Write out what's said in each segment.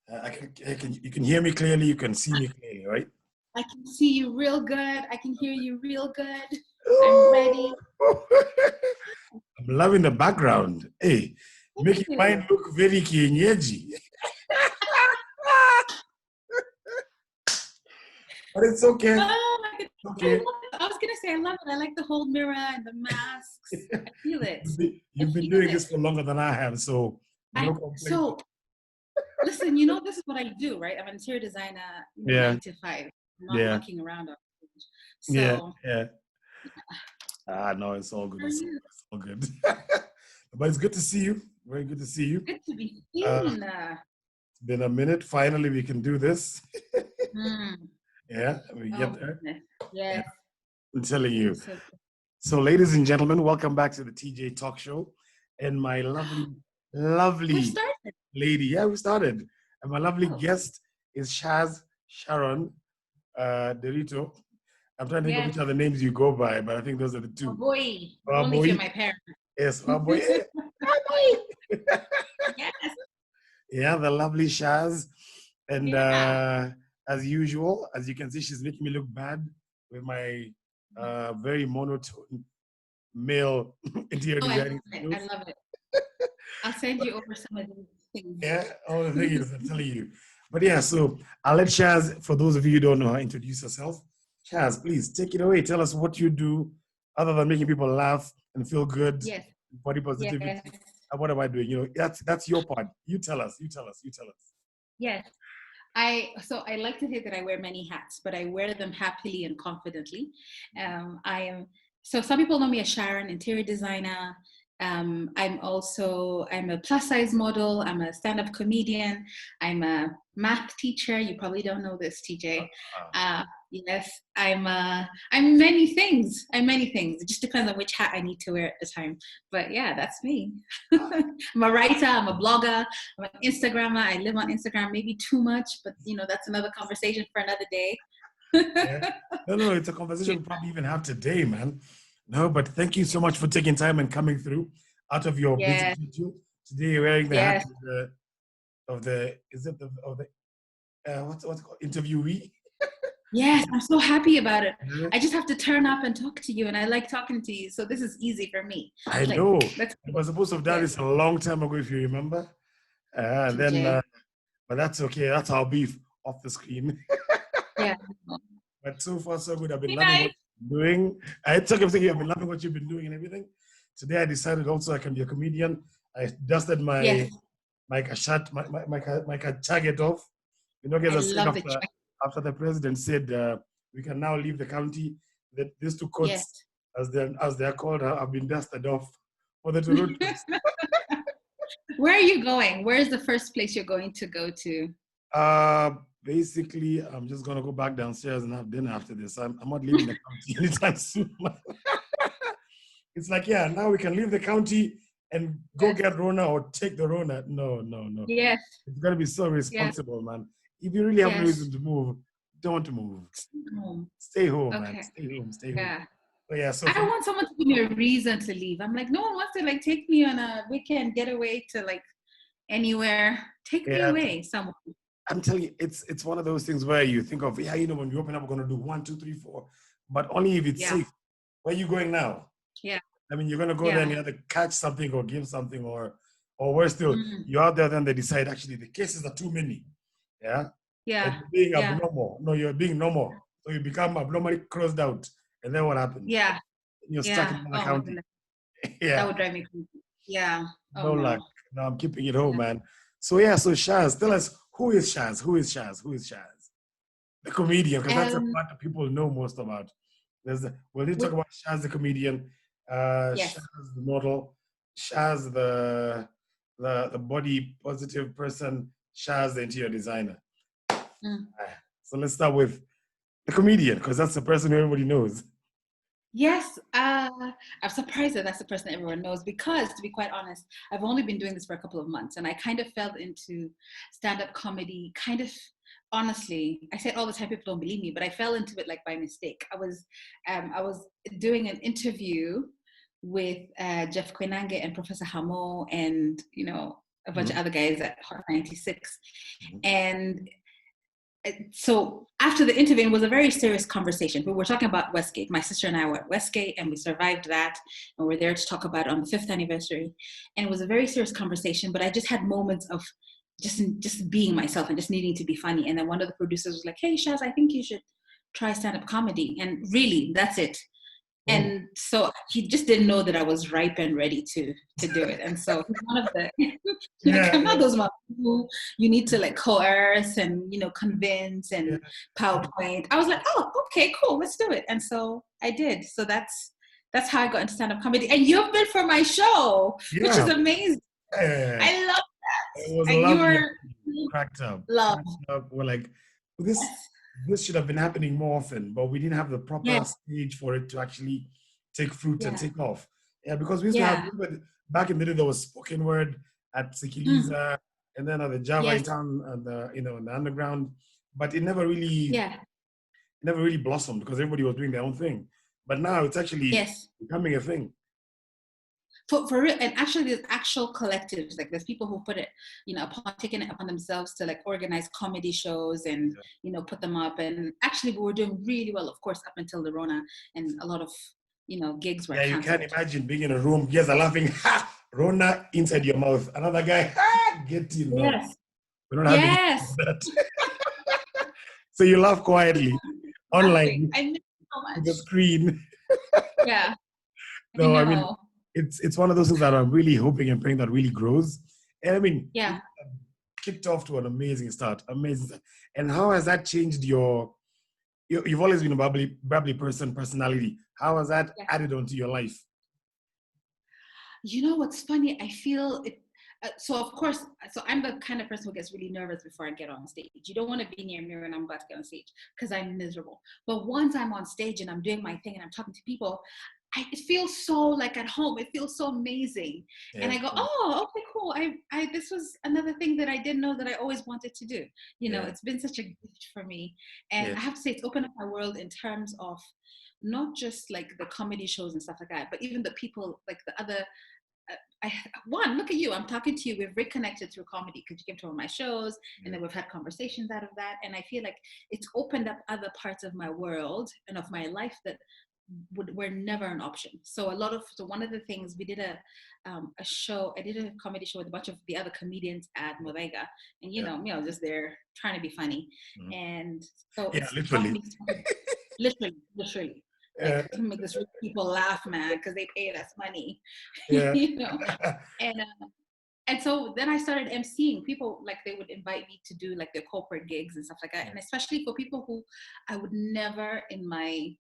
You can hear me clearly. You can see me clearly, right? I can see you real good. I can hear you real good. I'm ready. I'm loving the background. Hey, making mine look very kienyeji. But it's okay. Oh my goodness. Okay. I was gonna say I love it. I like the whole mirror and the masks. I feel it. You've been doing this for longer than I have, so no complaints. So listen, this is what I do, right? I'm an interior designer, 9 to 5. I'm not mucking around on stage. So no, it's all good. It's all good. But it's good to see you. Very good to see you. Good to be seen. It's been a minute. Finally, we can do this. Yeah, we get there. Yes. Yeah, I'm telling you. So, ladies and gentlemen, welcome back to the TJ Talk Show. And my lovely lady. Yeah, we started. And my lovely guest is Shazz Sharon Derito. I'm trying to think of which other names you go by, but I think those are the two. Only if you're my parents. Yes, boy. Yes. Yeah, the lovely Shazz. And as usual, as you can see, she's making me look bad with my very monotone male interior designing skills. I love it. I'll send you over some of these things. Yeah, all the things I'm telling you. But yeah, so I'll let Shazz, for those of you who don't know her, introduce herself. Shazz, please take it away. Tell us what you do other than making people laugh and feel good. Yes. Body positivity. Yes. What am I doing? That's your part. You tell us. Yes. I like to say that I wear many hats, but I wear them happily and confidently. So some people know me as Sharon, interior designer. I'm a plus size model. I'm a stand-up comedian. I'm a math teacher. You probably don't know this, TJ. Yes, I'm many things. It just depends on which hat I need to wear at the time. But yeah, that's me. I'm a writer. I'm a blogger. I'm an Instagrammer. I live on Instagram, maybe too much, but that's another conversation for another day. Yeah. No, it's a conversation we'll probably even have today, man. No, but thank you so much for taking time and coming through out of your busy schedule. Today you're wearing the hat of the what's it called? Interviewee. Yes, I'm so happy about it. I just have to turn up and talk to you, and I like talking to you, so this is easy for me. I know. I was supposed to have done this a long time ago, if you remember. But that's okay. That's our beef off the screen. Yeah. But so far, so good. I've been loving what you're doing. I've been loving what you've been doing and everything. Today, I decided also I can be a comedian. I dusted my jacket off. After the president said we can now leave the county, that these two coats, as they're called, have been dusted off for the road trips. Where are you going? Where is the first place you're going to go to? Basically, I'm just gonna go back downstairs and have dinner after this. I'm not leaving the county anytime soon. It's like, now we can leave the county and go get Rona or take the Rona. No. Yes. It's gonna be so responsible, man. If you really have no reason to move, don't move. Stay home, man. Stay home. Yeah. But so I don't want someone to give me a reason to leave. I'm like, no one wants to take me on a weekend getaway to anywhere. Take me away somewhere. I'm telling you, it's one of those things where you think of, when we open up, we're going to do 1, 2, 3, 4, but only if it's safe. Where are you going now? Yeah. I mean, you're going to go there and you either catch something or give something or worse still, you're out there, then they decide, actually, the cases are too many. Yeah? Yeah. And being abnormal. No, you're being normal. So you become abnormally crossed out. And then what happens? Yeah. You're stuck in the county. That would drive me crazy. Yeah. No luck. No, I'm keeping it home, man. So Shazz, tell us, who is Shazz? The comedian, because that's the part that people know most about. We'll need to talk about Shazz the comedian, Shazz the model, Shazz the body positive person, Shazz the interior designer. So let's start with the comedian, because that's the person who everybody knows. Yes, I'm surprised that that's the person everyone knows, because to be quite honest, I've only been doing this for a couple of months, and I kind of fell into stand-up comedy honestly. I say it all the time, people don't believe me, but I fell into it by mistake. I was doing an interview with Jeff Kwenange and Professor Hamo and a bunch of other guys at Hot 96. Mm-hmm. And so after the interview, it was a very serious conversation. We were talking about Westgate. My sister and I were at Westgate, and we survived that. And we're there to talk about it on the 5th anniversary. And it was a very serious conversation, but I just had moments of just being myself and just needing to be funny. And then one of the producers was like, hey, Shazz, I think you should try stand-up comedy. And really, that's it. And so he just didn't know that I was ripe and ready to do it. And so one of the, I'm not those people you need to like coerce and, convince and PowerPoint. I was like, oh, okay, cool, let's do it. And so I did. So that's how I got into stand-up comedy. And you've been for my show, which is amazing. I love that. It was and lovely. Cracked up. Love. We're like, this should have been happening more often, but we didn't have the proper stage for it to actually take fruit and take off. Yeah, because we used to have, back in the day, there was spoken word at Sikiliza, and then at the Java in town, and in the underground, but it never really, blossomed because everybody was doing their own thing. But now it's actually becoming a thing. For real, and actually there's actual collectives, like there's people who put it, taking it upon themselves to like organize comedy shows and, put them up. And actually we were doing really well, of course, up until the Rona, and a lot of, gigs were canceled. You can't imagine being in a room, guys are laughing, ha, Rona inside your mouth. Another guy, ha, get in. Yes. We don't have that. So you laugh quietly, online, I miss so much. on the screen. Yeah. No, I mean, it's one of those things that I'm really hoping and praying that really grows. And I mean, kicked off to an amazing start. And how has that changed you've always been a bubbly personality. How has that added onto your life? You know what's funny? I feel it. So of course, I'm the kind of person who gets really nervous before I get on stage. You don't want to be near me when I'm about to get on stage because I'm miserable. But once I'm on stage and I'm doing my thing and I'm talking to people, it feels so like at home. It feels so amazing. And I go, oh, okay, cool. This was another thing that I didn't know that I always wanted to do. It's been such a gift for me. And I have to say it's opened up my world in terms of not just like the comedy shows and stuff like that, but even the people, like the other, look at you, I'm talking to you, we've reconnected through comedy because you came to one of my shows and then we've had conversations out of that. And I feel like it's opened up other parts of my world and of my life that were never an option. So one of the things we did a show, I did a comedy show with a bunch of the other comedians at Modega, and me, I was just there trying to be funny. And so literally like, to make this rich people laugh, man, because they paid us money. And so then I started emceeing. People, like, they would invite me to do like their corporate gigs and stuff like that. And especially for people who I would never in my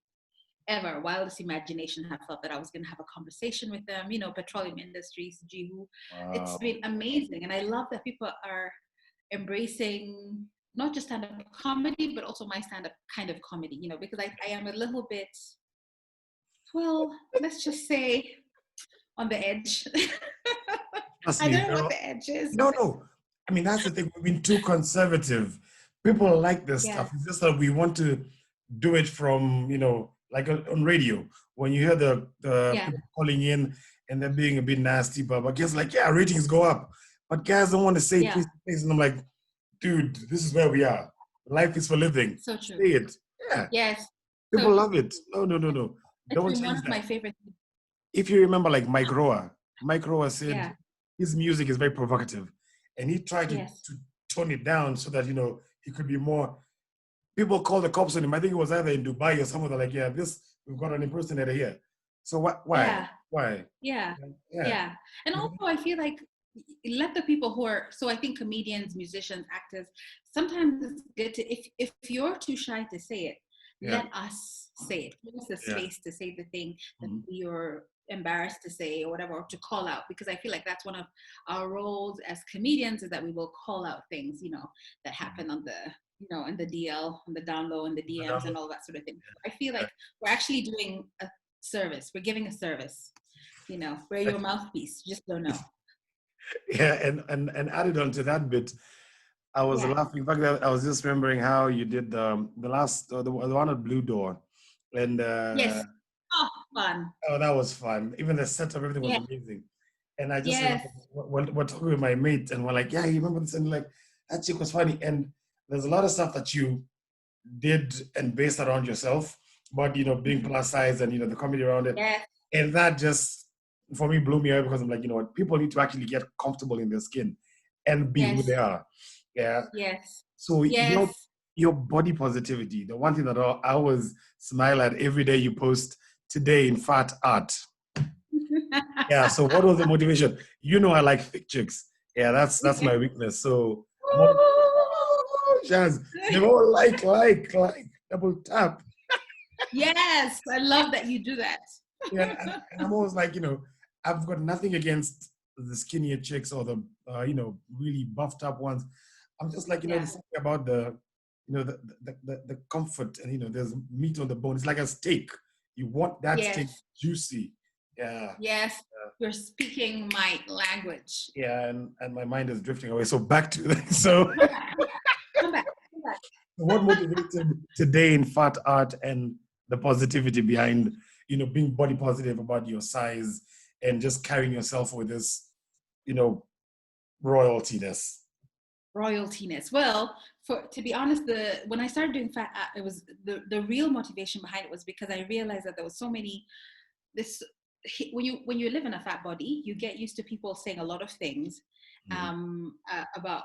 wildest imagination have thought that I was going to have a conversation with them, petroleum industries, Jihu. Wow. It's been amazing. And I love that people are embracing not just stand-up comedy, but also my stand-up kind of comedy, because I am a little bit, well, let's just say on the edge. I don't know what the edge is. No. I mean, that's the thing. We've been too conservative. People like this stuff. It's just that we want to do it from, like on radio, when you hear the people calling in and they're being a bit nasty, but guys like, ratings go up. But guys don't want to say it face to face. And I'm like, dude, this is where we are. Life is for living. So true. Say it. Yeah. Yes. People love it. No. Don't change one of that. my favorite. If you remember, like Mike Roa said his music is very provocative. And he tried to tone it down so that, he could be more. People called the cops on him. I think it was either in Dubai or somewhere. They're like, we've got an impersonator here. So why? Yeah. Why? Yeah. And also I feel like let the people who are, so I think comedians, musicians, actors, sometimes it's good to, if you're too shy to say it, let us say it. Give us the space to say the thing that you're embarrassed to say or whatever, or to call out, because I feel like that's one of our roles as comedians, is that we will call out things, that happen on the, in the DL, on the down low, and the DMs and all that sort of thing. I feel like we're actually doing a service. We're giving a service. We're your mouthpiece. You just don't know. Yeah, and added on to that bit, I was laughing. In fact, I was just remembering how you did the one at Blue Door, and yes, fun. Oh, that was fun. Even the setup, everything was amazing. And I just remember Yes. we're talking with my mate, and we're like, yeah, you remember this? And like, that chick was funny. And there's a lot of stuff that you did and based around yourself, but being plus size and the comedy around it. Yes. And that just for me blew me away because I'm like, what, people need to actually get comfortable in their skin and be who Yes. they are. Yeah. Yes. So Yes. your body positivity, the one thing that I always smile at every day you post, today in fat art. Yeah. So what was the motivation? I like thick chicks. Yeah, that's my weakness. So Shazz, they all like, double tap. Yes, I love that you do that. Yeah, and I'm always like, I've got nothing against the skinnier chicks or the, really buffed up ones. I'm just like, there's something about the comfort and, there's meat on the bone. It's like a steak. You want that steak juicy. Yeah. Yes, you're speaking my language. Yeah, and my mind is drifting away. So back to that. So Come back. what motivated today in fat art and the positivity behind, being body positive about your size and just carrying yourself with this, royaltiness? Well, to be honest, when I started doing fat art, it was the real motivation behind it was because I realized that there was so many when you live in a fat body, you get used to people saying a lot of things about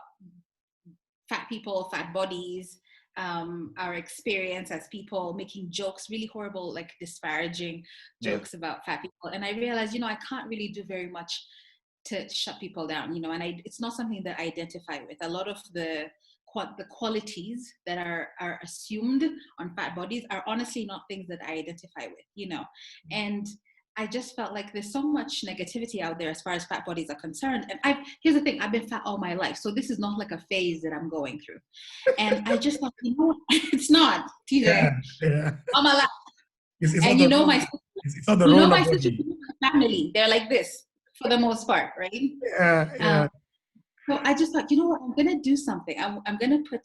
fat people, fat bodies, our experience as people, making jokes, really horrible, like disparaging jokes about fat people. And I realized, I can't really do very much to shut people down, and it's not something that I identify with. A lot of the qualities that are assumed on fat bodies are honestly not things that I identify with, and I just felt like there's so much negativity out there as far as fat bodies are concerned. And here's the thing, I've been fat all my life. So this is not like a phase that I'm going through. And I just thought, it's not, TJ. I'm alive. And it's not the my sister, family, they're like this for the most part, right? Yeah. So I just thought, what, I'm going to do something. I'm going to put,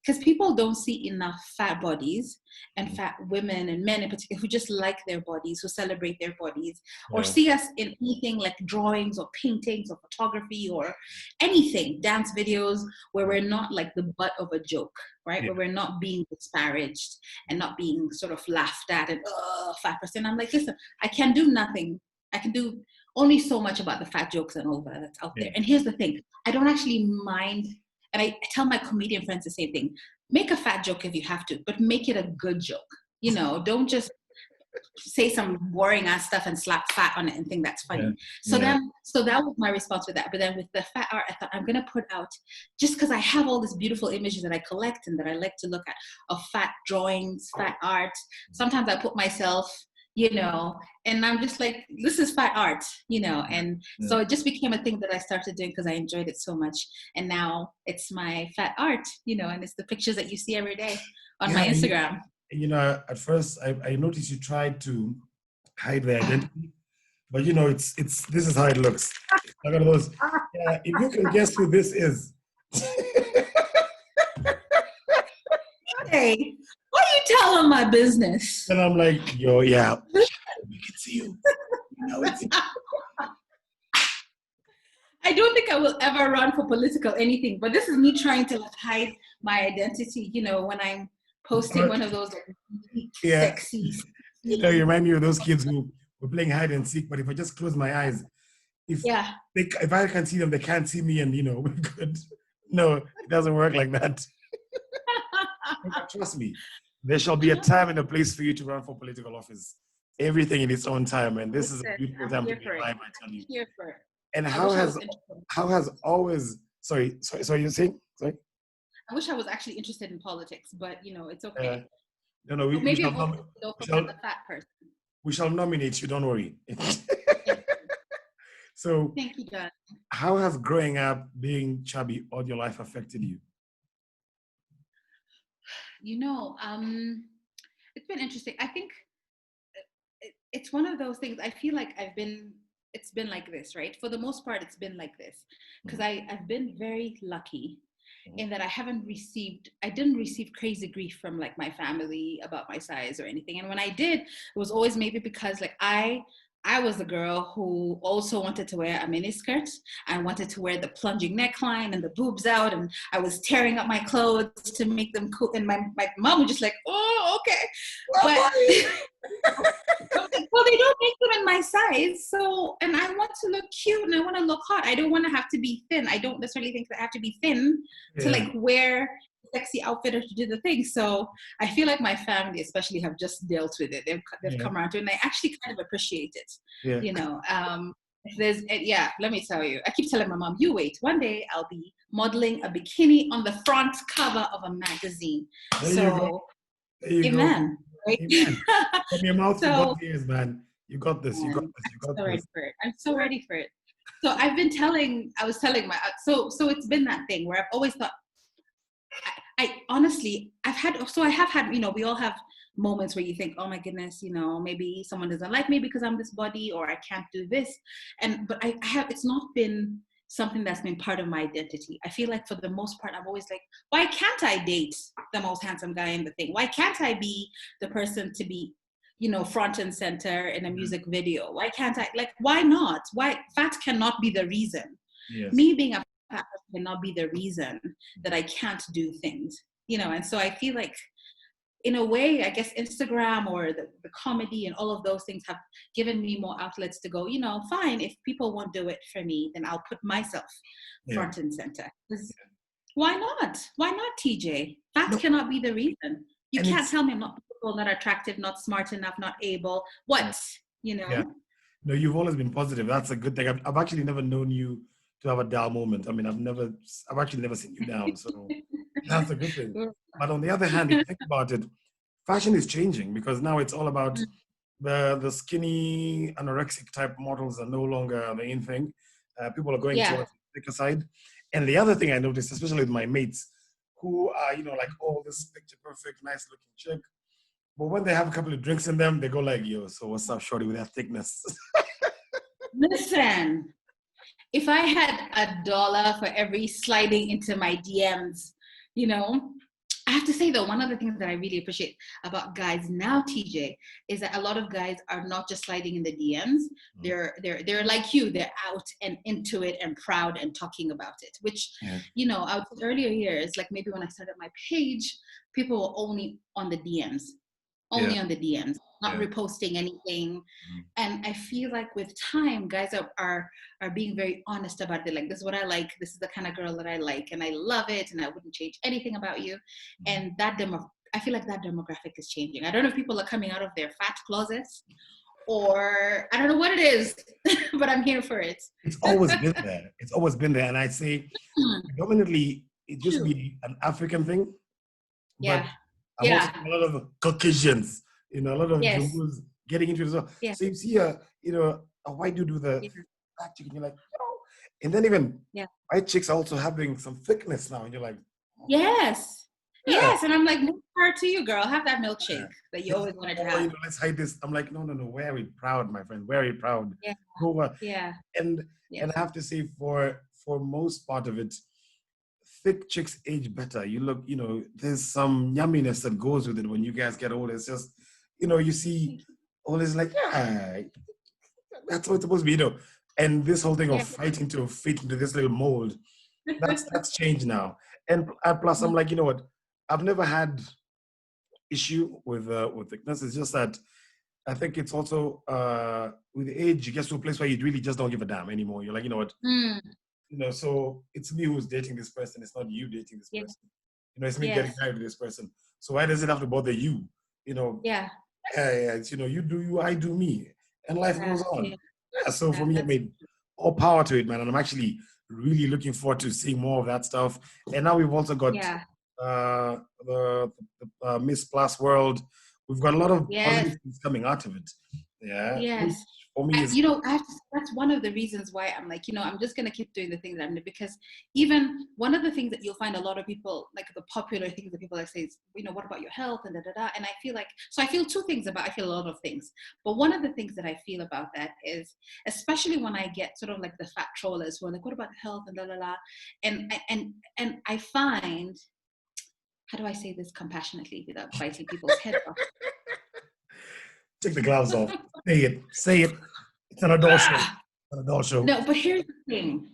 because people don't see enough fat bodies and fat women and men in particular who just like their bodies, who celebrate their bodies, or see us in anything like drawings or paintings or photography or anything, dance videos, where we're not like the butt of a joke, right? Where we're not being disparaged and not being sort of laughed at and, 5%. I'm like, listen, I can do nothing. I can do only so much about the fat jokes and all that that's out there. And here's the thing, I don't actually mind. And I tell my comedian friends the same thing. Make a fat joke if you have to, but make it a good joke. Don't just say some boring ass stuff and slap fat on it and think that's funny. So that was my response with that. But then with the fat art, I thought I'm going to put out, just because I have all these beautiful images that I collect and that I like to look at of fat drawings, fat art. Sometimes I put myself, and I'm just like, this is fat art, and so it just became a thing that I started doing because I enjoyed it so much. And now it's my fat art, and it's the pictures that you see every day on my Instagram. At first I noticed you tried to hide the identity, but it's this is how it looks. Look at those. Yeah, if you can guess who this is. Hey, why are you telling my business? And I'm like, yo, yeah, we can see you. I don't think I will ever run for political anything, but this is me trying to hide my identity, when I'm posting one of those sexy. You remind me of those kids who were playing hide and seek, but if I just close my eyes, if I can see them, they can't see me, and we're good. No, it doesn't work like that. Trust me, there shall be a time and a place for you to run for political office. Everything in its own time, and this is a beautiful time to be alive, I tell you. Here for it. And how has always sorry you're saying? Sorry? I wish I was actually interested in politics, but it's okay. No, we shall nominate you, don't worry. So thank you, John. How has growing up being chubby all your life affected you? It's been interesting. I think it's one of those things. I feel like it's been like this, right? For the most part, it's been like this because I've been very lucky in that I didn't receive crazy grief from like my family about my size or anything. And when I did, it was always maybe because like I I was a girl who also wanted to wear a miniskirt. I wanted to wear the plunging neckline and the boobs out, and I was tearing up my clothes to make them cool. And my mom was just like, "Oh, okay," but well, they don't make them in my size. So, and I want to look cute and I want to look hot. I don't want to have to be thin. I don't necessarily think that I have to be thin to like wear a sexy outfit or to do the thing. So I feel like my family especially have just dealt with it. They've come around to it, and I actually kind of appreciate it. You know, let me tell you, I keep telling my mom, you wait, one day I'll be modeling a bikini on the front cover of a magazine. There you amen. Go. Right? Amen. From your mouth to God's ears, man. You got this. You got this. You got this. I'm so ready for it. So I was telling my, so it's been that thing where I've always thought, I honestly, I have had, you know, we all have moments where you think, oh my goodness, you know, maybe someone doesn't like me because I'm this body, or I can't do this. But it's not been something that's been part of my identity. I feel like for the most part, I'm always like, why can't I date the most handsome guy in the thing? Why can't I be the person to be, you know, front and center in a music video? Why can't I, like, why not? Why fat cannot be the reason. Me being a fat person cannot be the reason that I can't do things, you know? And so I feel like, in a way, I guess Instagram or the comedy and all of those things have given me more outlets to go, you know, fine, if people won't do it for me, then I'll put myself front and center. Why not? Why not, TJ? Fat cannot be the reason. You can't tell me I'm not beautiful, not attractive, not smart enough, not able. What? You know? Yeah. No, you've always been positive. That's a good thing. I've actually never known you to have a down moment. I mean, I've actually never seen you down. So that's a good thing. But on the other hand, if you think about it, fashion is changing, because now it's all about the skinny anorexic type models are no longer the in thing. People are going towards the thicker side. And the other thing I noticed, especially with my mates, who are, you know, like, oh, this picture perfect, nice looking chick. But when they have a couple of drinks in them, they go like, yo, so what's up, shorty, with that thickness? Listen, if I had $1 for every sliding into my DMs, you know, I have to say though, one of the things that I really appreciate about guys now, TJ, is that a lot of guys are not just sliding in the DMs. They're like you. They're out and into it and proud and talking about it. Which, you know, I was earlier years, like maybe when I started my page, people were only on the DMs. On the DMs, not reposting anything. And I feel like with time, guys are being very honest about it. Like, this is what I like. This is the kind of girl that I like, and I love it, and I wouldn't change anything about you. And that I feel like that demographic is changing. I don't know if people are coming out of their fat closets, or I don't know what it is, but I'm here for it. It's always been there. It's always been there. And I'd say predominantly it used to be an African thing. But I'm also seeing a lot of Caucasians, you know, a lot of Jews getting into it as well. So you see you know, a white dude with a black chick, and you're like, yo. And then even white chicks are also having some thickness now, and you're like, oh. Yes, and I'm like, more power to you, girl. Have that milkshake that you always wanted to have. You know, let's hide this. I'm like, no, very proud, my friend, very proud. And I have to say, for most part of it, thick chicks age better. You look, you know, there's some yumminess that goes with it when you guys get older. It's just, you know, you see all this like, that's what it's supposed to be, you know. And this whole thing of fighting to fit into this little mold, that's changed now. And plus, I'm like, you know what? I've never had issue with thickness. It's just that I think it's also with age, you get to a place where you really just don't give a damn anymore. You're like, you know what? You know, so it's me who's dating this person. It's not you dating this person. You know, it's me getting married to this person. So why does it have to bother you? You know, it's, you know, you do you, I do me, and life goes on. So for me, I made all power to it, man. And I'm actually really looking forward to seeing more of that stuff. And now we've also got the Miss Plus World. We've got a lot of positive things coming out of it. For me, you know, that's one of the reasons why I'm like, you know, I'm just going to keep doing the things that I'm doing, because even one of the things that you'll find a lot of people, like the popular things that people like say is, you know, what about your health and da-da-da. And I feel like, so I feel two things about, I feel a lot of things, but one of the things that I feel about that is, especially when I get sort of like the fat trollers who are like, what about health and da-da-da. And I find, how do I say this compassionately without biting people's head off? Take the gloves off. Say it. It's an adult show. An adult show. No, but here's the thing.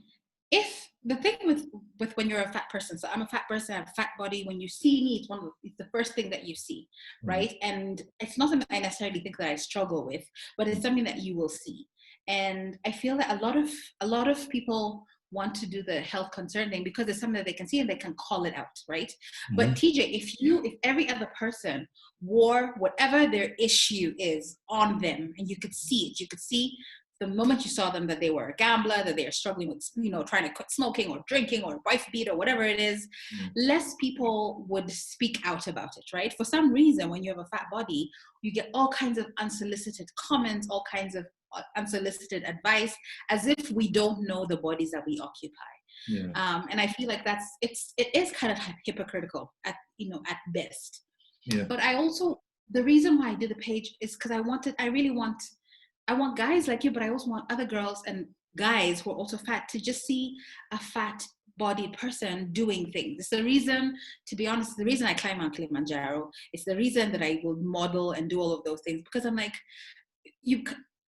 If the thing with when you're a fat person, so I'm a fat person, I have a fat body. When you see me, it's the first thing that you see, right? And it's not something I necessarily think that I struggle with, but it's something that you will see. And I feel that a lot of people want to do the health concern thing because it's something that they can see and they can call it out, right? But TJ, if every other person wore whatever their issue is on them, and you could see it, you could see the moment you saw them that they were a gambler, that they are struggling with, trying to quit smoking or drinking or wife beat or whatever it is, less people would speak out about it, right? For some reason, when you have a fat body, you get all kinds of unsolicited comments, all kinds of unsolicited advice, as if we don't know the bodies that we occupy. And I feel like it is kind of hypocritical at best. But I also, the reason why I did the page is because I want guys like you, but I also want other girls and guys who are also fat to just see a fat bodied person doing things. It's the reason, to be honest, the reason I climb Mount Kilimanjaro. It's the reason that I will model and do all of those things, because I'm like,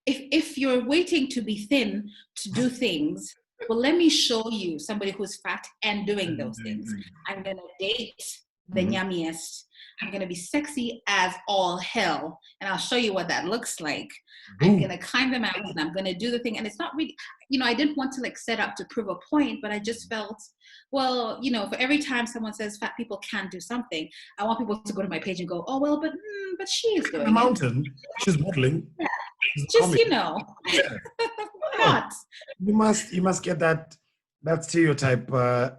if you're waiting to be thin to do things, well, let me show you somebody who's fat and doing those things. I'm going to date the yummiest. I'm going to be sexy as all hell. And I'll show you what that looks like. I'm going to climb the mountain. I'm going to do the thing. And it's not really, I didn't want to set up to prove a point, but I just felt, well, for every time someone says fat people can't do something, I want people to go to my page and go, oh, well, but she is doing the mountain. She's modeling. Yeah. Just, Yeah. Why not? You must get that stereotype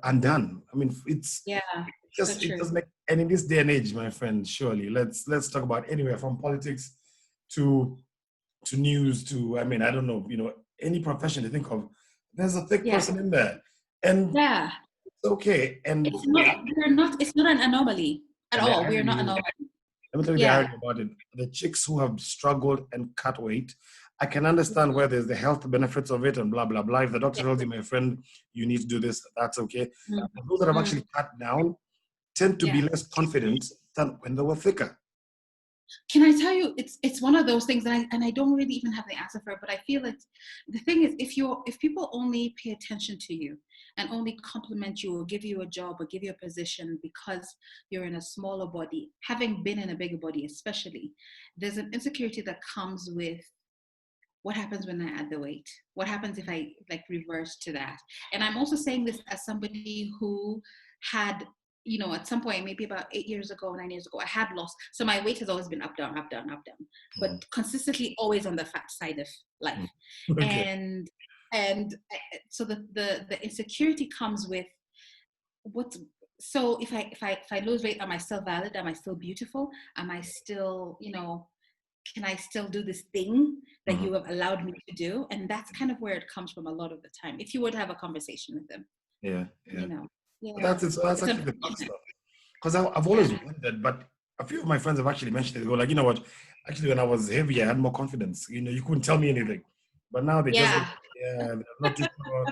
undone. I mean, it doesn't make, and in this day and age, my friend, surely let's talk about anywhere from politics to news to, I mean, I don't know, any profession you think of, there's a thick person in there, and it's okay. And it's not an anomaly at all. We're not anomaly. Let me tell you the irony about it. The chicks who have struggled and cut weight, I can understand where there's the health benefits of it and blah, blah, blah. If the doctor tells you, my friend, you need to do this, that's okay. But those that have actually cut down tend to be less confident than when they were thicker. Can I tell you, it's one of those things, and I don't really even have the answer for it, but I feel like the thing is, if people only pay attention to you and only compliment you or give you a job or give you a position because you're in a smaller body, having been in a bigger body especially, there's an insecurity that comes with what happens when I add the weight? What happens if I reverse to that? And I'm also saying this as somebody who had, at some point, maybe about 9 years ago, I had lost. So my weight has always been up, down, up, down, up, down, but consistently always on the fat side of life. Okay. And so the insecurity comes with so if I lose weight, am I still valid? Am I still beautiful? Am I still, can I still do this thing that you have allowed me to do? And that's kind of where it comes from a lot of the time. If you were to have a conversation with them. That's actually the fun stuff. Because I've always wondered, but a few of my friends have actually mentioned it. They go like, you know what? Actually, when I was heavy, I had more confidence. You couldn't tell me anything. But now they they're not too sure.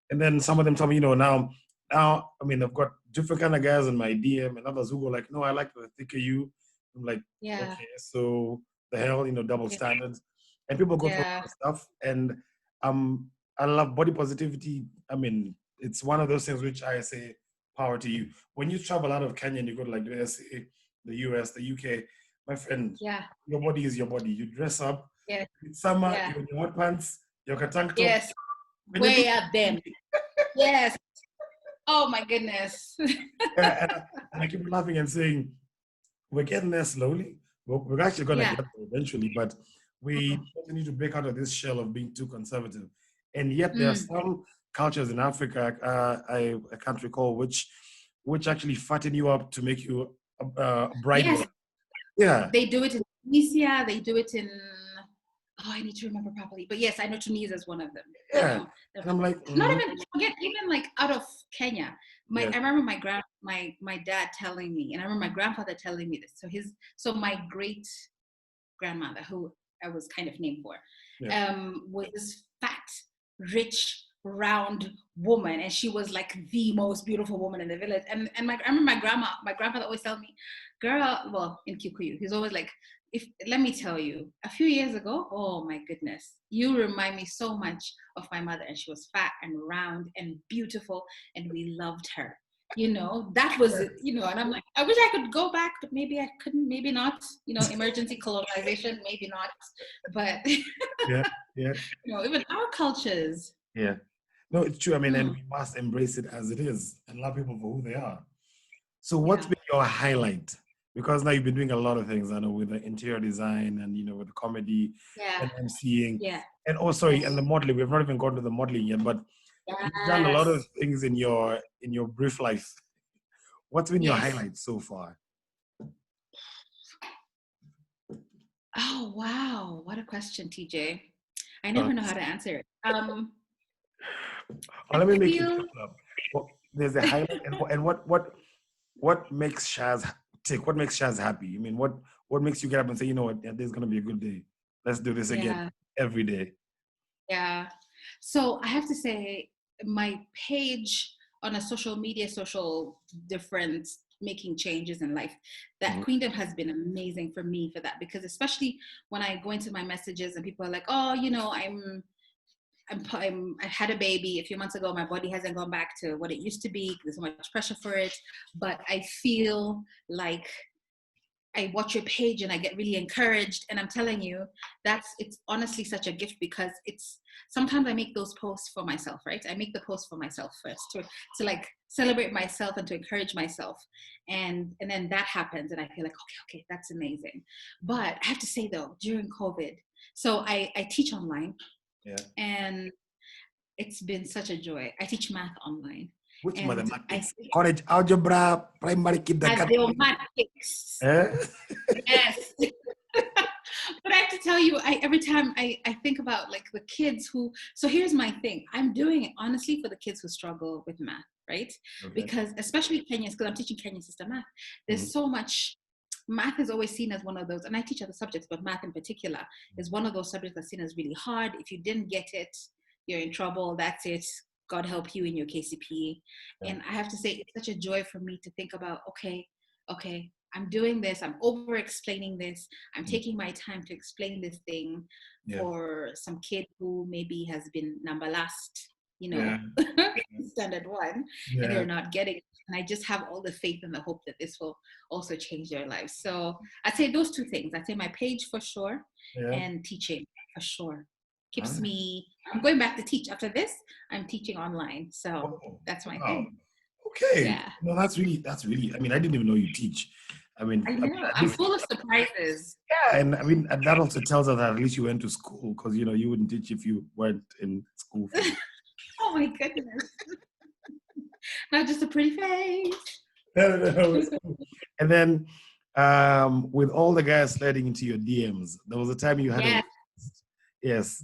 And then some of them tell me, now, I mean, I've got different kind of guys in my DM and others who go like, no, I like the thicker you. I'm like, okay, so the hell, double standards. And people go through stuff. And I love body positivity. I mean, it's one of those things which I say, power to you. When you travel out of Kenya and you go to the SA, the US, the UK, my friend, your body is your body. You dress up. It's summer, you're in your hot pants, your tank top. Yes, way up them. Yes. Oh my goodness. And I keep laughing and saying, we're getting there slowly. We're actually going to get there eventually, but we need to break out of this shell of being too conservative. And yet there are some cultures in Africa, I can't recall which actually fatten you up to make you bright. Yes. Yeah. They do it in Tunisia. They do it in, I need to remember properly. But yes, I know Tunisia is one of them. Yeah. And I'm like, not even out of Kenya. I remember my dad telling me, and I remember my grandfather telling me this. So my great grandmother, who I was kind of named for, was this fat, rich round woman, and she was like the most beautiful woman in the village. And I remember my grandfather always tell me, girl, well, in Kikuyu, he's always like, let me tell you, a few years ago, oh my goodness, you remind me so much of my mother, and she was fat and round and beautiful, and we loved her. That was it, and I'm like, I wish I could go back, but maybe I couldn't, maybe not, emergency colonization, maybe not, but yeah. Even our cultures. Yeah. No, it's true. I mean, and we must embrace it as it is and love people for who they are. So what's been your highlight? Because now you've been doing a lot of things, I know, with the interior design and, with the comedy and emceeing. And and the modeling. We've not even gone to the modeling yet, but you've done a lot of things in your brief life. What's been your highlight so far? Oh, wow. What a question, TJ. I never know how to answer it. Let me make it up. Well, there's a highlight, and what makes Shazz tick? What makes Shazz happy? I mean, what makes you get up and say, you know what, there's gonna be a good day. Let's do this again every day. Yeah. So I have to say, my page on a social media, different making changes in life, that Queendom has been amazing for me for that, because especially when I go into my messages and people are like, oh, I had a baby a few months ago. My body hasn't gone back to what it used to be. There's so much pressure for it. But I feel like I watch your page and I get really encouraged. And I'm telling you, it's honestly such a gift, because sometimes I make those posts for myself, right? I make the post for myself first to like celebrate myself and to encourage myself. And then that happens and I feel like, okay, that's amazing. But I have to say though, during COVID, so I teach online. Yeah. And it's been such a joy. I teach math online. Which mathematics? College algebra, primary kindergarten. Mathematics. Yes. But I have to tell you, every time I think about like the kids so here's my thing. I'm doing it honestly for the kids who struggle with math, right? Okay. Because especially Kenyan, because I'm teaching Kenyan system math, there's so much. Math is always seen as one of those, and I teach other subjects, but math in particular is one of those subjects that's seen as really hard. If you didn't get it, you're in trouble. That's it. God help you in your KCPE. Yeah. And I have to say, it's such a joy for me to think about, okay, I'm doing this. I'm over explaining this. I'm taking my time to explain this thing for some kid who maybe has been number last, standard one, and they're not getting it. And I just have all the faith and the hope that this will also change their lives. So I'd say those two things. I'd say my page for sure, and teaching for sure. Keeps me, I'm going back to teach. After this, I'm teaching online. So that's my thing. Okay. Yeah. No, that's really, I mean, I didn't even know you teach. I mean, I'm full of surprises. Yeah, and I mean, that also tells us that at least you went to school, because, you wouldn't teach if you weren't in school. Oh my goodness. Not just a pretty face. No. And then with all the guys sliding into your DMs, there was a time you had a Yes.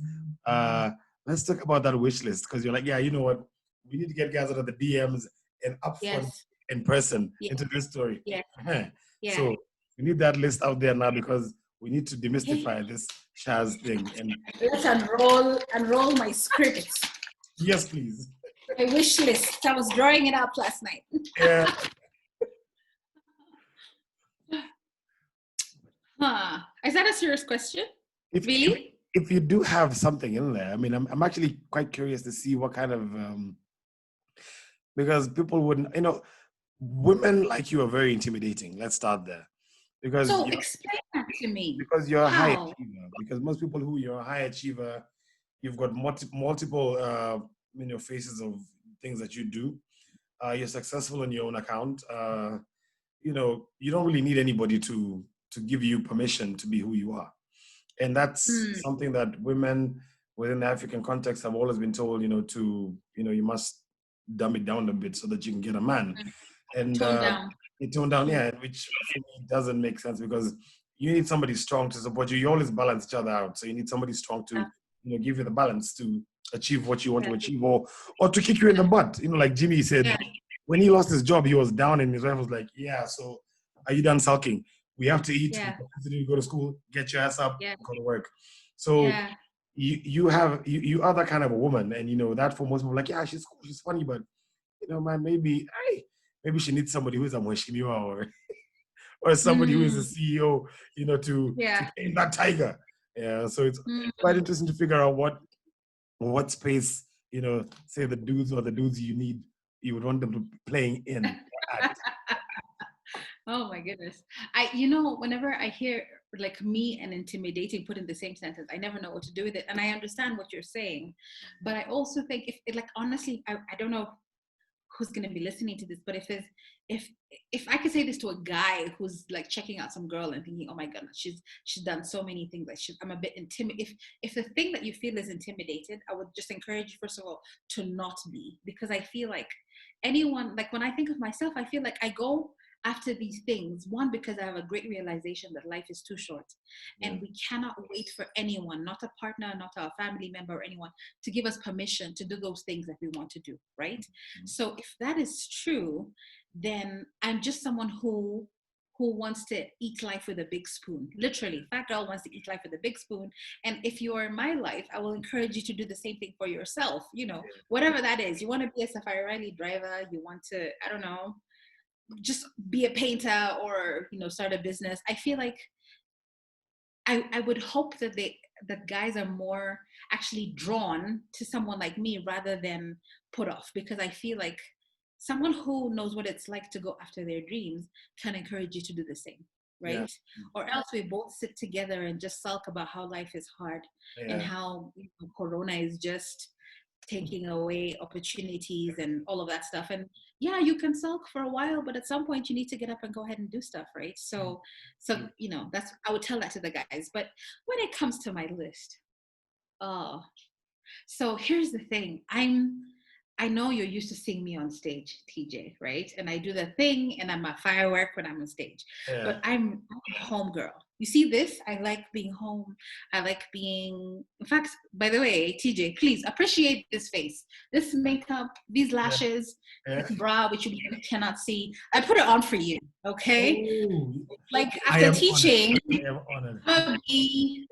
Let's talk about that wish list, because you're like, you know what? We need to get guys out of the DMs and up front in person into this story. Yeah. So we need that list out there now, because we need to demystify this Shazz thing. And let's unroll my script. Yes, please. My wish list. I was drawing it up last night. Yeah. Is that a serious question? Really? If you do have something in there, I mean, I'm actually quite curious to see what kind of, because people wouldn't, women like you are very intimidating. Let's start there. Because explain that to me. Because you're a high achiever. Because most people you're a high achiever, you've got multiple, faces of things that you do. You're successful on your own account. You don't really need anybody to give you permission to be who you are. And that's something that women within the African context have always been told, you must dumb it down a bit so that you can get a man. And tone down, which for me doesn't make sense, because you need somebody strong to support you. You always balance each other out. So you need somebody strong to, give you the balance to achieve what you want to achieve, or to kick you in the butt. Like Jimmy said, when he lost his job, he was down, and his wife was like, so are you done sulking? We have to eat, we go to school, get your ass up, go to work. So, you are that kind of a woman, and that for most people, like, yeah, she's cool, she's funny, but man, maybe she needs somebody who is a Mweshimiwa or somebody who is a CEO, to tame that tiger. Yeah, so it's quite interesting to figure out what space, say the dudes you would want them to be playing in. Oh my goodness. Whenever I hear like me and intimidating put in the same sentence, I never know what to do with it. And I understand what you're saying. But I also think honestly, I don't know who's going to be listening to this, but if I could say this to a guy who's like checking out some girl and thinking, oh my goodness, she's done so many things, like I'm a bit intimidated. If the thing that you feel is intimidated, I would just encourage you, first of all, to not be, because I feel like anyone, like when I think of myself, I feel like I go after these things, one, because I have a great realization that life is too short, and we cannot wait for anyone, not a partner, not a family member or anyone, to give us permission to do those things that we want to do, right? So if that is true, then I'm just someone who wants to eat life with a big spoon. Literally, fat girl wants to eat life with a big spoon. And if you are in my life, I will encourage you to do the same thing for yourself. Whatever that is. You want to be a Safari Rally driver, you want to, I don't know, just be a painter, or start a business. I feel like I would hope that guys are more actually drawn to someone like me rather than put off, because I feel like someone who knows what it's like to go after their dreams can encourage you to do the same, right? Or else we both sit together and just sulk about how life is hard and how Corona is just taking away opportunities and all of that stuff. And you can sulk for a while, but at some point you need to get up and go ahead and do stuff, right? So that's, I would tell that to the guys. But when it comes to my list, so here's the thing. I know you're used to seeing me on stage, TJ, right? And I do the thing and I'm a firework when I'm on stage. But I'm a home girl. You see this? I like being home. I like being, in fact, by the way, TJ, please appreciate this face. This makeup, these lashes, this bra, which you cannot see. I put it on for you, okay? Ooh. Like after teaching,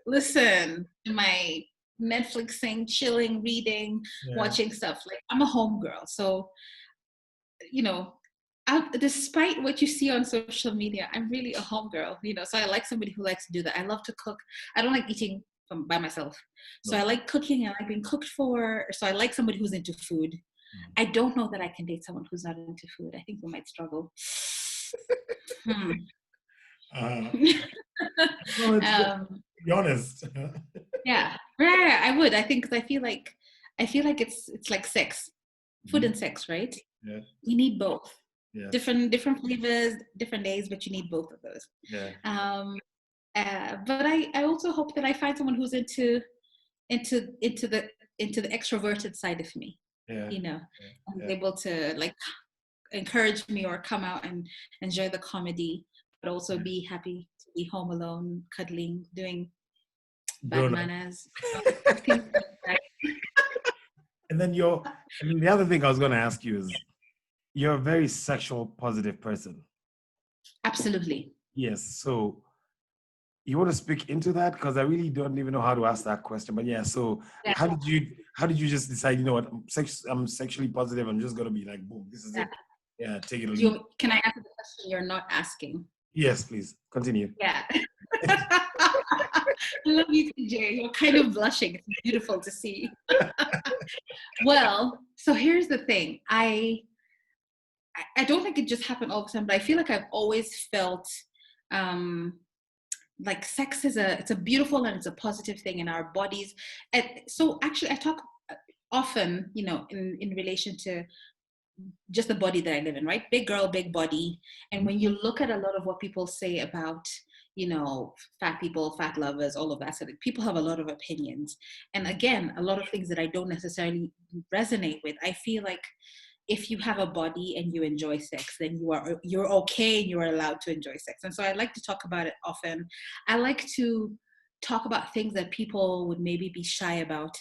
listen, my Netflixing, chilling, reading, watching stuff. Like, I'm a home girl. So, despite what you see on social media, I'm really a home girl, so I like somebody who likes to do that. I love to cook. I don't like eating by myself. So I like cooking. I like being cooked for. So I like somebody who's into food. I don't know that I can date someone who's not into food. I think we might struggle. Be honest. Yeah, I would. I think, because I feel like it's like sex, food and sex, right? Yeah. You need both. Yeah. Different flavors, different days, but you need both of those. Yeah. But I also hope that I find someone who's into the extroverted side of me. Yeah. And able to like encourage me or come out and enjoy the comedy, but also be happy to be home alone, cuddling, doing bad manners. And then the other thing I was going to ask you is, you're a very sexual positive person. Absolutely. Yes. So you want to speak into that? Because I really don't even know how to ask that question. But so how did you just decide, you know what, I'm sexually positive, I'm just going to be like, boom, this is it. Yeah, take it or leave. Can I answer the question you're not asking? Yes, please. Continue. Yeah. I love you, TJ. You're kind of blushing. It's beautiful to see. Well, so here's the thing. I don't think it just happened all the time, but I feel like I've always felt like sex is it's a beautiful and it's a positive thing in our bodies. And so actually I talk often, in relation to just the body that I live in, right? Big girl, big body. And when you look at a lot of what people say about, fat people, fat lovers, all of that, so that people have a lot of opinions. And again, a lot of things that I don't necessarily resonate with. I feel like if you have a body and you enjoy sex, then you're okay and you're allowed to enjoy sex. And so I like to talk about it often. I like to talk about things that people would maybe be shy about,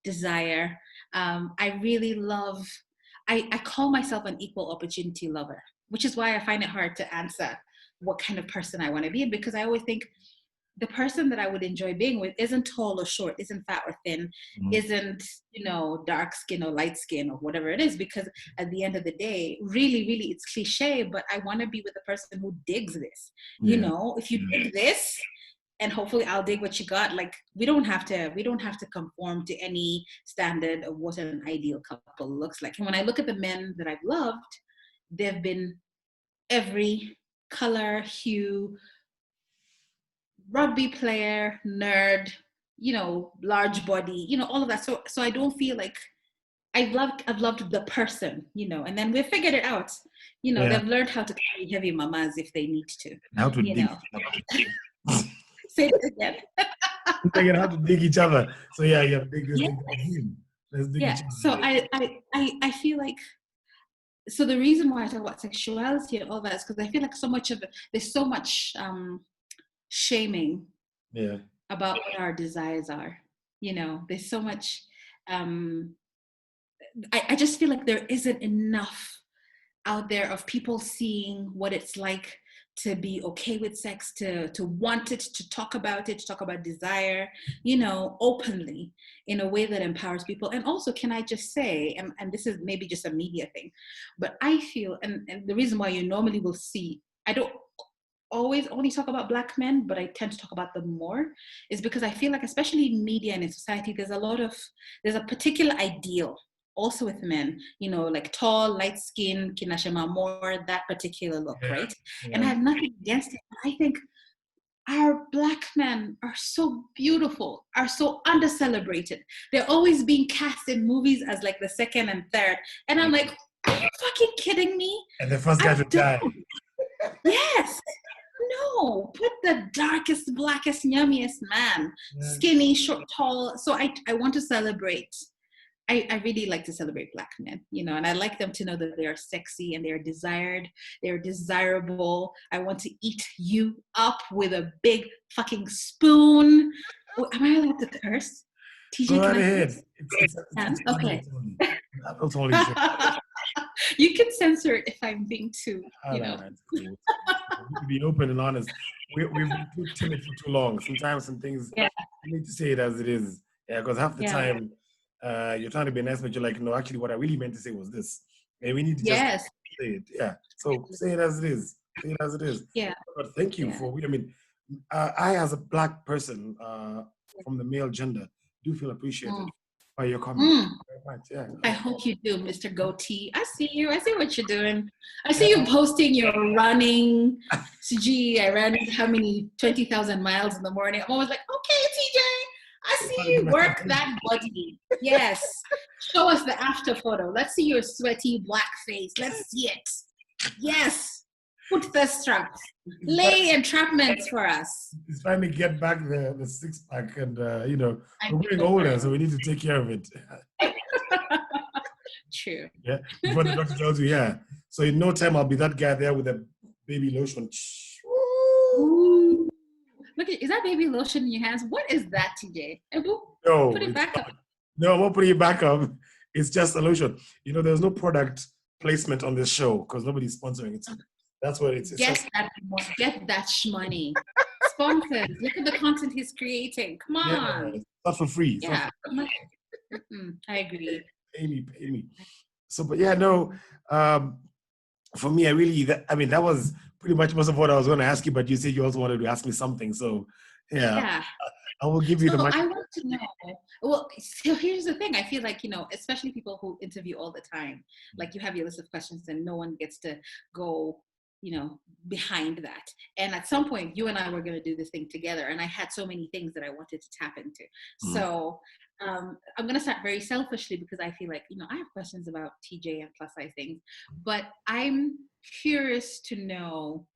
desire. I really love, I call myself an equal opportunity lover, which is why I find it hard to answer what kind of person I want to be, because I always think the person that I would enjoy being with isn't tall or short, isn't fat or thin, isn't, dark skin or light skin or whatever it is, because at the end of the day, really, really, it's cliche, but I want to be with the person who digs this. If you dig this, and hopefully I'll dig what you got. Like, we don't have to conform to any standard of what an ideal couple looks like. And when I look at the men that I've loved, they've been every color, hue, rugby player, nerd, large body, all of that. So I don't feel like I've loved the person, and then we've figured it out. They've learned how to carry heavy mamas if they need to. How to dig. Say it again. Figuring how to dig each other. So yeah, dig this thing. Let's dig each other. So I feel like, so the reason why I talk about sexuality and all that is because I feel like there's so much shaming about what our desires are. There's so much I just feel like there isn't enough out there of people seeing what it's like to be okay with sex, to want it, to talk about desire, openly, in a way that empowers people. And also, can I just say, and this is maybe just a media thing, but I feel, and the reason why you normally will see, I don't always only talk about Black men, but I tend to talk about them more, is because I feel like, especially in media and in society, there's a particular ideal also with men, like tall, light skin, kinashema more, that particular look, right? And I have nothing against it, but I think our Black men are so beautiful, are so under-celebrated. They're always being cast in movies as like the second and third. And I'm like, are you fucking kidding me? And the first guy to die. Yes. No, put the darkest, blackest, yummiest man, skinny, short, tall. So I want to celebrate. I really like to celebrate Black men, and I like them to know that they are sexy and they're desired, they're desirable. I want to eat you up with a big fucking spoon. Oh, am I allowed to curse? TJ, go right ahead. It's okay. That's only You can censor it if I'm being too, That's cool. To be open and honest, we've been too timid for too long. Sometimes some things you need to say it as it is. Yeah, because half the time you're trying to be nice, but you're like, no, actually, what I really meant to say was this. And we need to just say it. Yeah. So say it as it is. Say it as it is. Yeah. But thank you for. I mean, I as a Black person from the male gender do feel appreciated by your comments. Very much. Yeah. I hope you do, Mr. Goatee. I see you. I see what you're doing. I see you posting your running. Gee, I ran how many 20,000 miles in the morning. I'm always like, okay, TJ. I see you work that body. Yes. Show us the after photo. Let's see your sweaty Black face. Let's see it. Yes. Put the straps. Lay entrapments for us. He's trying to get back the six pack, and we're getting older, so we need to take care of it. True. Yeah. Before the doctor tells you, so in no time I'll be that guy there with a baby lotion. Ooh. Look, is that baby lotion in your hands? What is that, TJ? No, put it back up. No, I won't put it back up. It's just a lotion. There's no product placement on this show because nobody's sponsoring it. That's what it's. Get that shmoney. Sponsors. Look at the content he's creating. Come on. It's not for free. Yeah. I agree. Pay me. So, but for me, that was pretty much most of what I was going to ask you, but you said you also wanted to ask me something. So, I will give you the mic. I want to know. Well, so here's the thing. I feel like, especially people who interview all the time, like you have your list of questions and no one gets to go, behind that. And at some point, you and I were going to do this thing together. And I had so many things that I wanted to tap into. So I'm going to start very selfishly because I feel like, I have questions about TJ and plus size things, but I'm curious to know,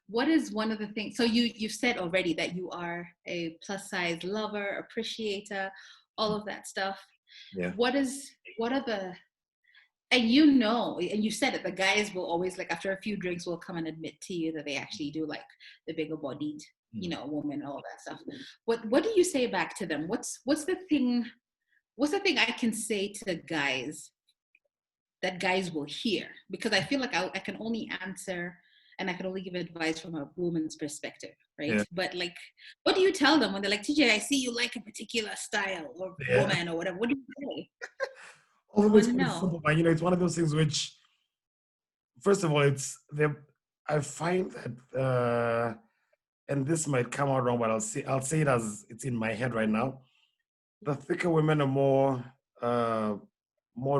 what is one of the things, so you've said already that you are a plus size lover, appreciator, all of that stuff. Yeah. What are the, and and you said it, the guys will always, like, after a few drinks will come and admit to you that they actually do like the bigger bodied, woman, all that stuff. What do you say back to them? What's the thing I can say to guys that guys will hear? Because I feel like I can only answer and I can only give advice from a woman's perspective, right? Yeah. But like, what do you tell them when they're like, TJ, I see you like a particular style or Yeah. woman or whatever? What do you say? Although I it's want to quite know. simple, man. It's one of those things which, first of all, I find that, and this might come out wrong, but I'll say it as it's in my head right now. The thicker women are more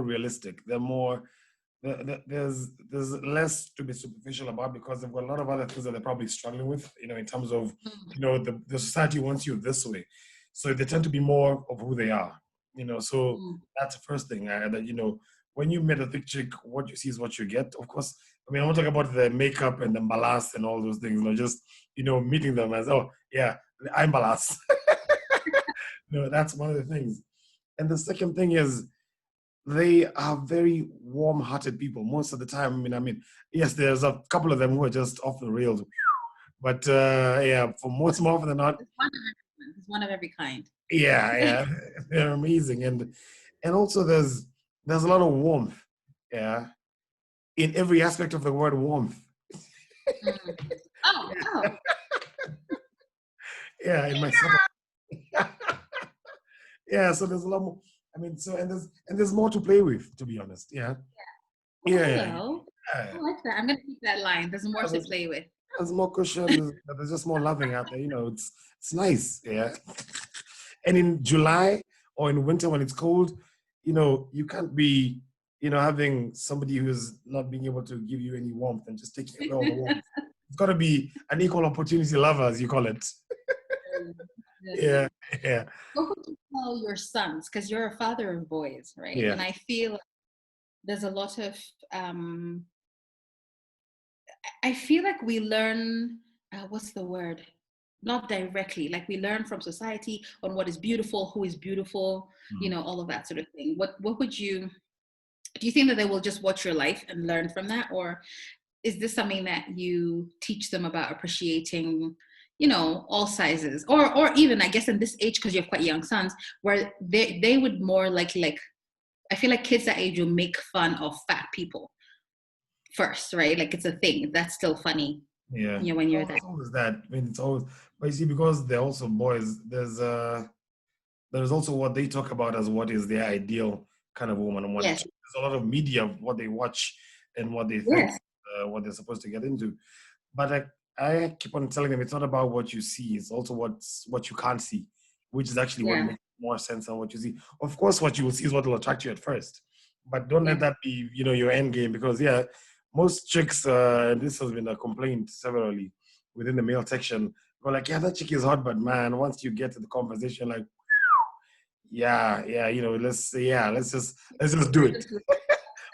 realistic. They're more there's less to be superficial about because they've got a lot of other things that they're probably struggling with, in terms of, the society wants you this way. So they tend to be more of who they are, so that's the first thing that, when you meet a thick chick, what you see is what you get. Of course, I mean, I'm not talking about the makeup and the ballast and all those things, just, meeting them as, oh, yeah, I'm ballast. No, that's one of the things. And the second thing is, they are very warm-hearted people most of the time. I mean, yes, there's a couple of them who are just off the rails, but yeah, for most more often than not, It's one of every kind. yeah, they're amazing, and also there's a lot of warmth, yeah, in every aspect of the word warmth. Oh. Yeah, in myself. Yeah, so there's a lot more. I mean, so and there's more to play with, to be honest. Yeah. Yeah. Hello. Yeah. I like that. I'm gonna keep that line. There's more to play with. There's more cushion. There's just more loving out there. It's nice. Yeah. And in July or in winter when it's cold, you can't be, having somebody who's not being able to give you any warmth and just taking away all the warmth. It's got to be an equal opportunity lover, as you call it. Yeah. Yeah. What would you tell your sons? Because you're a father of boys, right? Yeah. And I feel there's a lot of I feel like we learn, what's the word? Not directly, like we learn from society on what is beautiful, who is beautiful, all of that sort of thing. What would do you think that they will just watch your life and learn from that? Or is this something that you teach them about appreciating, all sizes? Or even, I guess, in this age, because you have quite young sons, where they would more like, I feel like kids that age will make fun of fat people first, right? Like it's a thing that's still funny. Yeah. When you're there. It's always that. I mean, it's always, but you see, because they're also boys, there's also what they talk about as what is their ideal kind of woman, and Yes. there's a lot of media of what they watch and what they think, Yes. what they're supposed to get into. But I keep on telling them it's not about what you see; it's also what you can't see, which is actually what makes more sense than what you see. Of course, what you will see is what will attract you at first, but don't let that be, your end game, because most chicks, and this has been a complaint severally within the male section, go like, yeah, that chick is hot, but man, once you get to the conversation, like, yeah, let's just do it.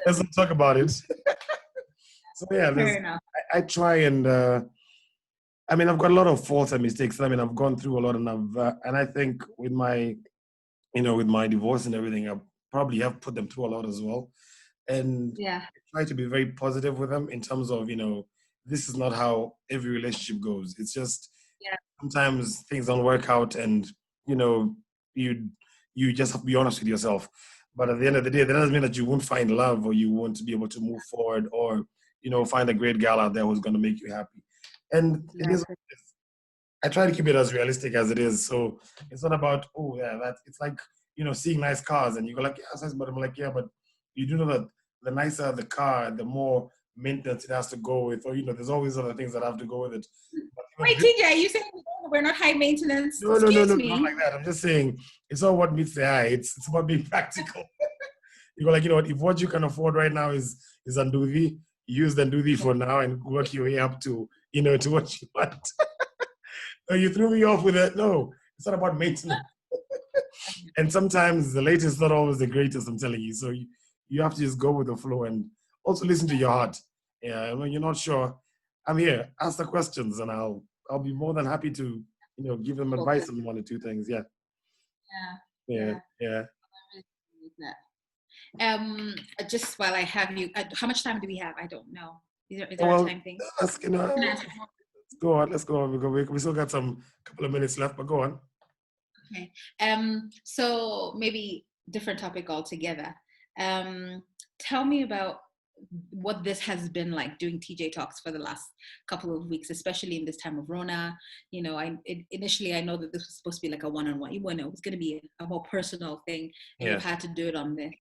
Let's not talk about it. So yeah, I try and I mean, I've got a lot of faults and mistakes. I mean, I've gone through a lot, and I think with my, with my divorce and everything, I probably have put them through a lot as well. And I try to be very positive with them in terms of, this is not how every relationship goes. It's just sometimes things don't work out, and you just have to be honest with yourself. But at the end of the day, that doesn't mean that you won't find love, or you won't be able to move forward, or find a great gal out there who's going to make you happy. And it is. I try to keep it as realistic as it is. So it's not about, oh yeah, it's like, seeing nice cars and you go like, yeah, it's nice, but I'm like, yeah, but you do know that the nicer the car, the more maintenance it has to go with, or there's always other things that have to go with it. Wait, TJ, you saying we're not high maintenance? No, not like that. I'm just saying it's not what meets the eye. It's about being practical. You go like, what, if what you can afford right now is Nduvi, use the Nduvi for now and work your way up to, to what you want. No, you threw me off with it. No, it's not about maintenance. And sometimes the latest is not always the greatest, I'm telling you. So you have to just go with the flow and also listen to your heart. Yeah, when you're not sure, I'm here. Ask the questions, and I'll be more than happy to, give them advice on one or two things. Yeah. Just while I have you, how much time do we have? I don't know. Is there a time thing? Let's go on. Let's go on. We still got some couple of minutes left, but go on. Okay. So maybe different topic altogether. Tell me about what this has been like doing TJ Talks for the last couple of weeks, especially in this time of Rona. You know, initially I know that this was supposed to be like a one-on-one. You know, it was going to be a more personal thing, and we've had to do it on this.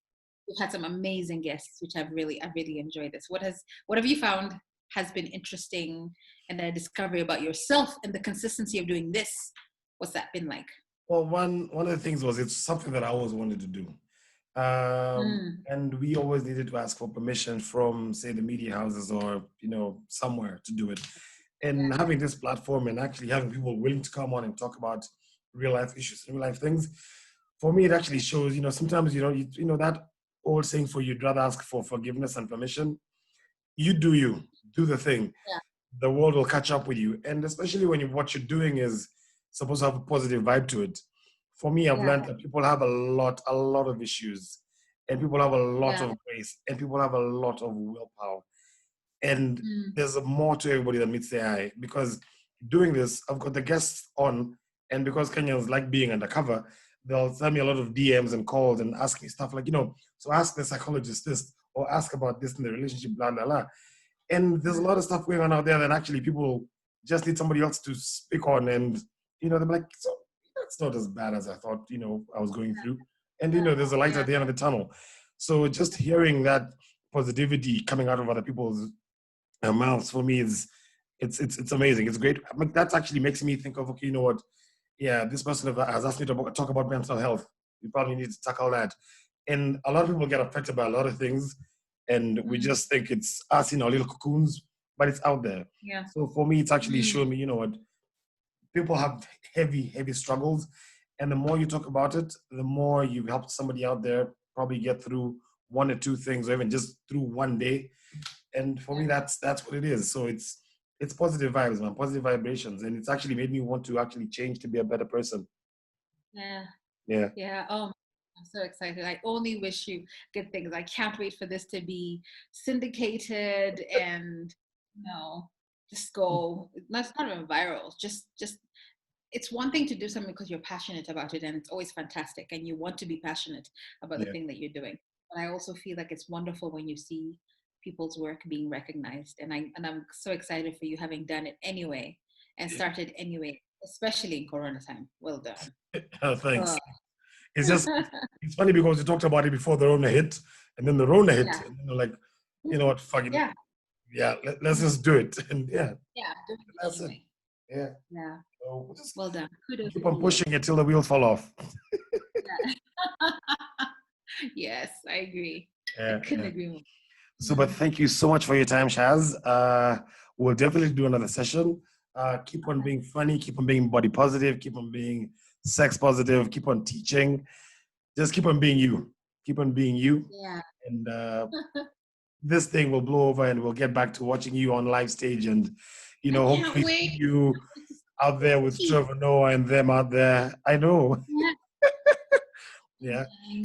We've had some amazing guests, which I really enjoyed this. What have you found has been interesting, and a discovery about yourself and the consistency of doing this? What's that been like? Well, one of the things was it's something that I always wanted to do. And we always needed to ask for permission from, say, the media houses or, you know, somewhere to do it. And having this platform and actually having people willing to come on and talk about real life issues, real life things, for me, it actually shows, you know, sometimes, you know, that old saying for you'd rather ask for forgiveness and permission. You do the thing. Yeah. The world will catch up with you. And especially when what you're doing is supposed to have a positive vibe to it. For me, I've learned that people have a lot of issues, and people have a lot of grace, and people have a lot of willpower. And there's more to everybody than meets the eye. Because doing this, I've got the guests on, and because Kenyans like being undercover, they'll send me a lot of DMs and calls and ask me stuff like, you know, so ask the psychologist this, or ask about this in the relationship, blah, blah, blah. And there's a lot of stuff going on out there that actually people just need somebody else to speak on. And, you know, they're like, so that's not as bad as I thought, you know, I was going through. And, you know, there's a light at the end of the tunnel. So just hearing that positivity coming out of other people's mouths, for me, it's amazing. It's great. But that actually makes me think of, okay, you know what? Yeah, this person has asked me to talk about mental health. We probably need to tackle that. And a lot of people get affected by a lot of things. And we just think it's us in our little cocoons, but it's out there. Yeah. So for me, it's actually shown me, you know what, people have heavy struggles. And the more you talk about it, the more you've helped somebody out there probably get through one or two things, or even just through one day. And for me, that's what it is. So it's positive vibes, man, positive vibrations. And it's actually made me want to actually change to be a better person. Yeah. Oh, I'm so excited. I only wish you good things. I can't wait for this to be syndicated and, you know, just go. That's not even viral. Just it's one thing to do something because you're passionate about it, and it's always fantastic, and you want to be passionate about the thing that you're doing. But I also feel like it's wonderful when you see people's work being recognized, and I'm so excited for you having done it anyway and started anyway, especially in Corona time. Well done. Thanks. It's just, it's funny because you talked about it before the Rona hit, and then the Rona hit, and then like, you know what, fuck it. Yeah, let's just do it. And do it anyway. Yeah. So well done. Kudos. Keep on pushing it till the wheels fall off. Yes, I agree. I couldn't agree more. So, but thank you so much for your time, Shazz. We'll definitely do another session. Keep on being funny, keep on being body positive, keep on being sex positive, keep on teaching. Just keep on being you. Keep on being you. Yeah. And this thing will blow over, and we'll get back to watching you on live stage, and, you know, hopefully see you out there with Trevor Noah and them out there. I know.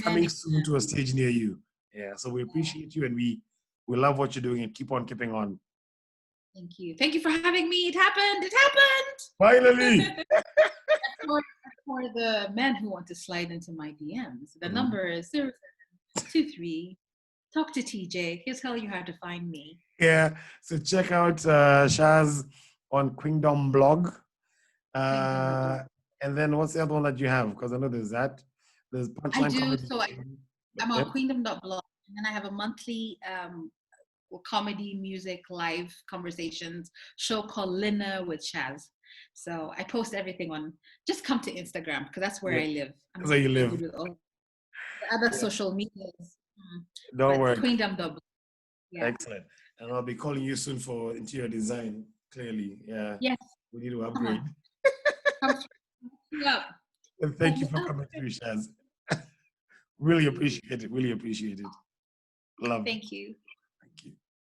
Coming soon to a stage near you. So we appreciate you, and we love what you're doing, and keep on keeping on. Thank you. Thank you for having me. It happened. Finally. For the men who want to slide into my DMs, the number is 0723. Talk to TJ. He'll tell you how to find me. So check out Shazz on Queendom blog. And then what's the other one that you have? Because I know there's that. There's Punchline Comedy. So I'm on queendom.blog, and then I have a monthly comedy, music, live conversations show called Linna with Shazz. So I post everything on. Just come to Instagram because that's where I live. That's where you live. With all the other social medias. Don't worry. Queendom.blog. Excellent. And I'll be calling you soon for interior design. Clearly, Yes. We need to upgrade. And thank you for coming through, Shazz. Really appreciate it. Love it. Thank you.